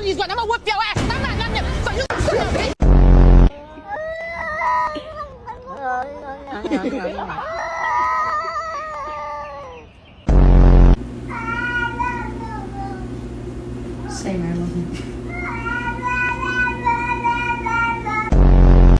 these ones. I'm gonna whip your ass. I'm not letting you. So you sit up, bitch. Say I love you.